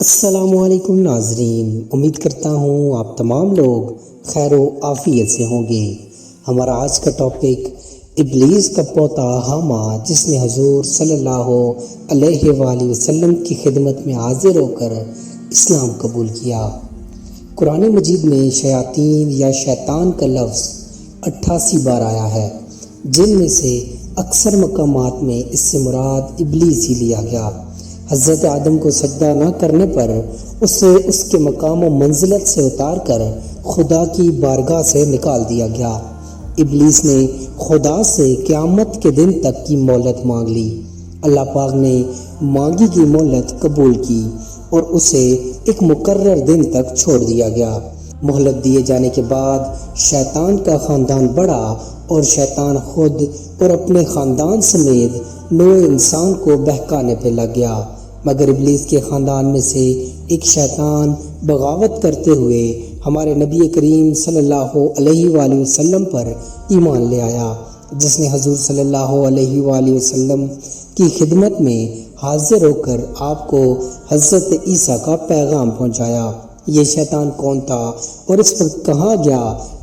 السلام علیکم ناظرین، امید کرتا ہوں آپ تمام لوگ خیر و عافیت سے ہوں گے۔ ہمارا آج کا ٹاپک ابلیس کا پوتا حاما، جس نے حضور صلی اللہ علیہ وآلہ وسلم کی خدمت میں حاضر ہو کر اسلام قبول کیا۔ قرآن مجید میں شیاطین یا شیطان کا لفظ 88 بار آیا ہے، جن میں سے اکثر مقامات میں اس سے مراد ابلیس ہی لیا گیا۔ حضرت آدم کو سجدہ نہ کرنے پر اسے اس کے مقام و منزلت سے اتار کر خدا کی بارگاہ سے نکال دیا گیا۔ ابلیس نے خدا سے قیامت کے دن تک کی مہلت مانگ لی۔ اللہ پاک نے مانگی کی مہلت قبول کی اور اسے ایک مقرر دن تک چھوڑ دیا گیا۔ مہلت دیے جانے کے بعد شیطان کا خاندان بڑھا اور شیطان خود اور اپنے خاندان سمیت نوع انسان کو بہکانے پہ لگ گیا، مگر ابلیس کے خاندان میں سے ایک شیطان بغاوت کرتے ہوئے ہمارے نبی کریم صلی اللہ علیہ وآلہ وسلم پر ایمان لے آیا، جس نے حضور صلی اللہ علیہ وآلہ وسلم کی خدمت میں حاضر ہو کر آپ کو حضرت عیسیٰ کا پیغام پہنچایا۔ یہ شیطان کون تھا اور اس پر کہاں گیا؟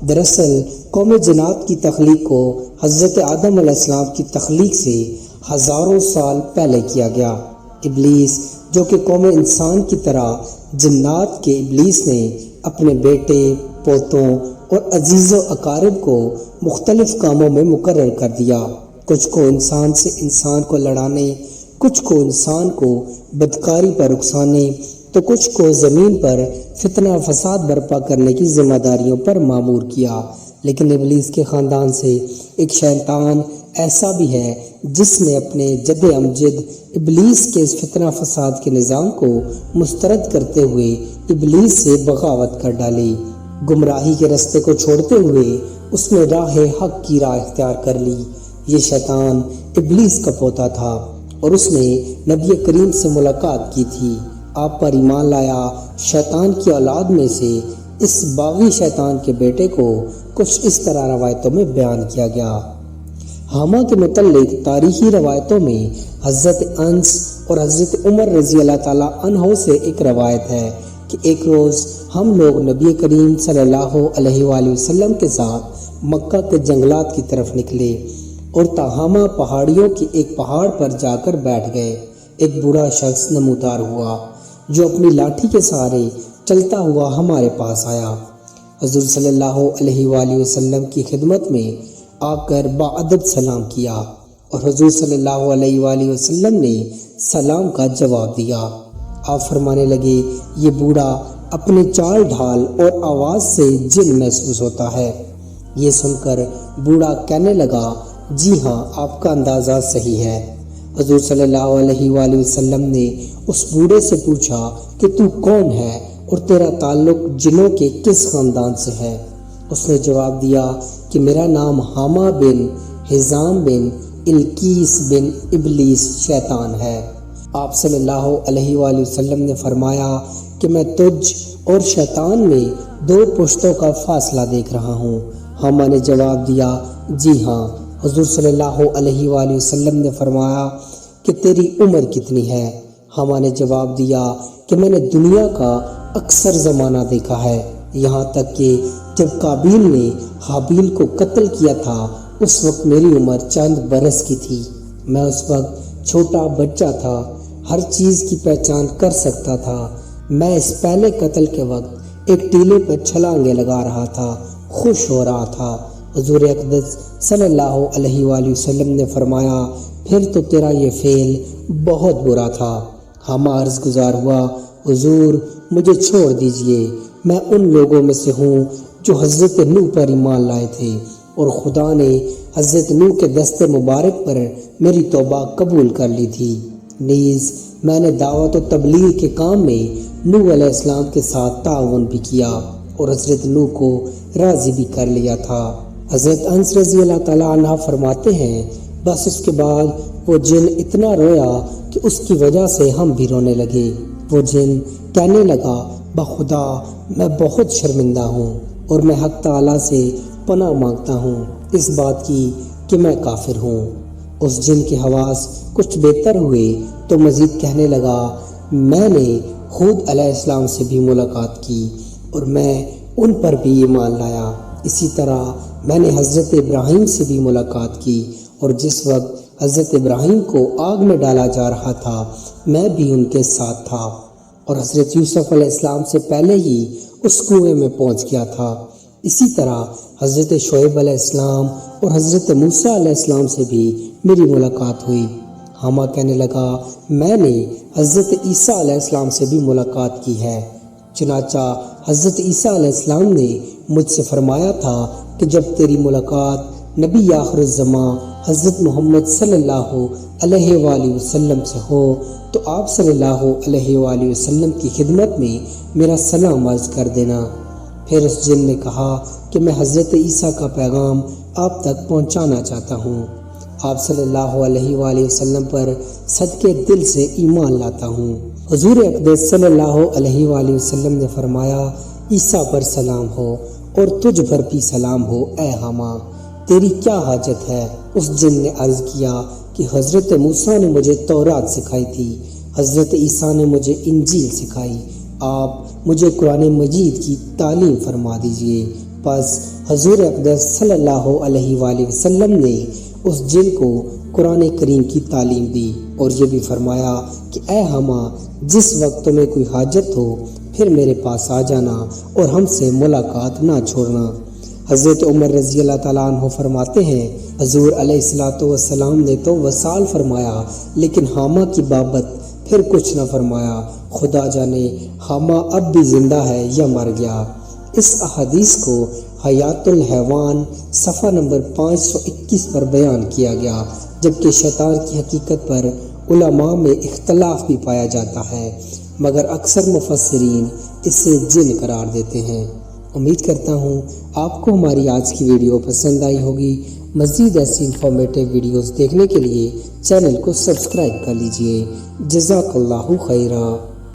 دراصل قوم جنات کی تخلیق کو حضرت آدم علیہ السلام کی تخلیق سے ہزاروں سال پہلے کیا گیا۔ ابلیس، جو کہ قوم انسان کی طرح جنات کے ابلیس نے اپنے بیٹے، پوتوں اور عزیز و اقارب کو مختلف کاموں میں مقرر کر دیا۔ کچھ کو انسان سے انسان کو لڑانے، کچھ کو انسان کو بدکاری پر اکسانے، تو کچھ کو زمین پر فتنہ فساد برپا کرنے کی ذمہ داریوں پر مامور کیا۔ لیکن ابلیس کے خاندان سے ایک شیطان ایسا بھی ہے جس نے اپنے جد امجد ابلیس کے اس فتنہ فساد کے نظام کو مسترد کرتے ہوئے ابلیس سے بغاوت کر ڈالی۔ گمراہی کے رستے کو چھوڑتے ہوئے اس نے راہ حق کی راہ اختیار کر لی۔ یہ شیطان ابلیس کا پوتا تھا اور اس نے نبی کریم سے ملاقات کی تھی، آپ پر ایمان لایا۔ شیطان کی اولاد میں سے اس باغی شیطان کے بیٹے کو کچھ اس طرح روایتوں میں بیان کیا گیا۔ حاما کے متعلق تاریخی روایتوں میں حضرت انس اور حضرت عمر رضی اللہ تعالیٰ عنہ سے ایک روایت ہے کہ ایک روز ہم لوگ نبی کریم صلی اللہ علیہ وآلہ وسلم کے ساتھ مکہ کے جنگلات کی طرف نکلے اور تاہامہ پہاڑیوں کے ایک پہاڑ پر جا کر بیٹھ گئے۔ ایک بوڑھا شخص نمودار ہوا جو اپنی لاٹھی کے سہارے چلتا ہوا ہمارے پاس آیا۔ حضور صلی اللہ علیہ وآلہ وسلم کی خدمت میں آ کر باادب سلام کیا اور حضور صلی اللہ علیہ وآلہ وسلم نے سلام کا جواب دیا۔ آپ فرمانے لگے، یہ بوڑھا اپنے چال ڈھال اور آواز سے جن محسوس ہوتا ہے۔ یہ سن کر بوڑھا کہنے لگا، جی ہاں، آپ کا اندازہ صحیح ہے۔ حضور صلی اللہ علیہ وآلہ وسلم نے اس بوڑھے سے پوچھا کہ تو کون ہے اور تیرا تعلق جنوں کے کس خاندان سے ہے؟ اس نے جواب دیا کہ میرا نام حاما بن حزام بن الکیس بن ابلیس شیطان ہے۔ آپ صلی اللہ علیہ وآلہ وسلم نے فرمایا کہ میں تجھ اور شیطان میں 2 پشتوں کا فاصلہ دیکھ رہا ہوں۔ حاما نے جواب دیا، جی ہاں۔ حضور صلی اللہ علیہ وآلہ وسلم نے فرمایا کہ تیری عمر کتنی ہے؟ حاما نے جواب دیا کہ میں نے دنیا کا اکثر زمانہ دیکھا ہے، یہاں تک کہ جب قابیل نے حابیل کو قتل کیا تھا اس وقت میری عمر چند برس کی تھی۔ میں اس وقت چھوٹا بچہ تھا، ہر چیز کی پہچان کر سکتا تھا۔ میں اس پہلے قتل کے وقت ایک ٹیلے پر چھلانگیں لگا رہا تھا، خوش ہو رہا تھا۔ حضور اقدس صلی اللہ علیہ وآلہ وسلم نے فرمایا، پھر تو تیرا یہ فعل بہت برا تھا۔ حاما عرض گزار ہوا، حضور مجھے چھوڑ دیجئے، میں ان لوگوں میں سے ہوں جو حضرت نوح پر ایمان لائے تھے اور خدا نے حضرت نوح کے دست مبارک پر میری توبہ قبول کر لی تھی۔ نیز میں نے دعوت و تبلیغ کے کام میں نوح علیہ السلام کے ساتھ تعاون بھی کیا اور حضرت نوح کو راضی بھی کر لیا تھا۔ حضرت انس رضی اللہ تعالیٰ عنہ فرماتے ہیں، بس اس کے بعد وہ جن اتنا رویا کہ اس کی وجہ سے ہم بھی رونے لگے۔ وہ جن کہنے لگا، بخدا میں بہت شرمندہ ہوں اور میں حق تعالیٰ سے پناہ مانگتا ہوں اس بات کی کہ میں کافر ہوں۔ اس جن کے حواس کچھ بہتر ہوئے تو مزید کہنے لگا، میں نے خود علیہ السلام سے بھی ملاقات کی اور میں ان پر بھی ایمان لایا۔ اسی طرح میں نے حضرت ابراہیم سے بھی ملاقات کی، اور جس وقت حضرت ابراہیم کو آگ میں ڈالا جا رہا تھا میں بھی ان کے ساتھ تھا، اور حضرت یوسف علیہ السلام سے پہلے ہی اس کنویں میں پہنچ گیا تھا۔ اسی طرح حضرت شعیب علیہ السلام اور حضرت موسیٰ علیہ السلام سے بھی میری ملاقات ہوئی۔ حامہ کہنے لگا میں نے حضرت عیسیٰ علیہ السلام سے بھی ملاقات کی ہے، چنانچہ حضرت عیسیٰ علیہ السلام نے مجھ سے فرمایا تھا کہ جب تیری ملاقات نبی آخر الزماں حضرت محمد صلی اللہ علیہ وآلہ وسلم سے ہو تو آپ صلی اللہ علیہ وآلہ وسلم کی خدمت میں میرا سلام عرض کر دینا۔ پھر اس جن نے کہا کہ میں حضرت عیسیٰ کا پیغام آپ تک پہنچانا چاہتا ہوں، آپ صلی اللہ علیہ وآلہ وسلم پر صدقے دل سے ایمان لاتا ہوں۔ حضور اقدس صلی اللہ علیہ وآلہ وسلم نے فرمایا عیسیٰ پر سلام ہو اور تجھ پر بھی سلام ہو اے حامہ، تیری کیا حاجت ہے؟ اس جن نے عرض کیا کہ حضرت موسیٰ نے مجھے تورات سکھائی تھی، حضرت عیسیٰ نے مجھے انجیل سکھائی، آپ مجھے قرآن مجید کی تعلیم فرما دیجئے۔ پس حضور اقدس صلی اللہ علیہ وآلہ وسلم نے اس جن کو قرآن کریم کی تعلیم دی اور یہ بھی فرمایا کہ اے حامہ، جس وقت تمہیں کوئی حاجت ہو پھر میرے پاس آ جانا اور ہم سے ملاقات نہ چھوڑنا۔ حضرت عمر رضی اللہ تعالیٰ عنہ فرماتے ہیں حضور علیہ السلام نے تو وصال فرمایا لیکن حامہ کی بابت پھر کچھ نہ فرمایا، خدا جانے حامہ اب بھی زندہ ہے یا مر گیا۔ اس احادیث کو حیات الحیوان صفحہ نمبر 521 پر بیان کیا گیا، جبکہ شیطان کی حقیقت پر علماء میں اختلاف بھی پایا جاتا ہے، مگر اکثر مفسرین اسے جن قرار دیتے ہیں۔ امید کرتا ہوں آپ کو ہماری آج کی ویڈیو پسند آئی ہوگی۔ مزید ایسی انفارمیٹیو ویڈیوز دیکھنے کے لیے چینل کو سبسکرائب کر لیجئے۔ جزاک اللہ خیرہ۔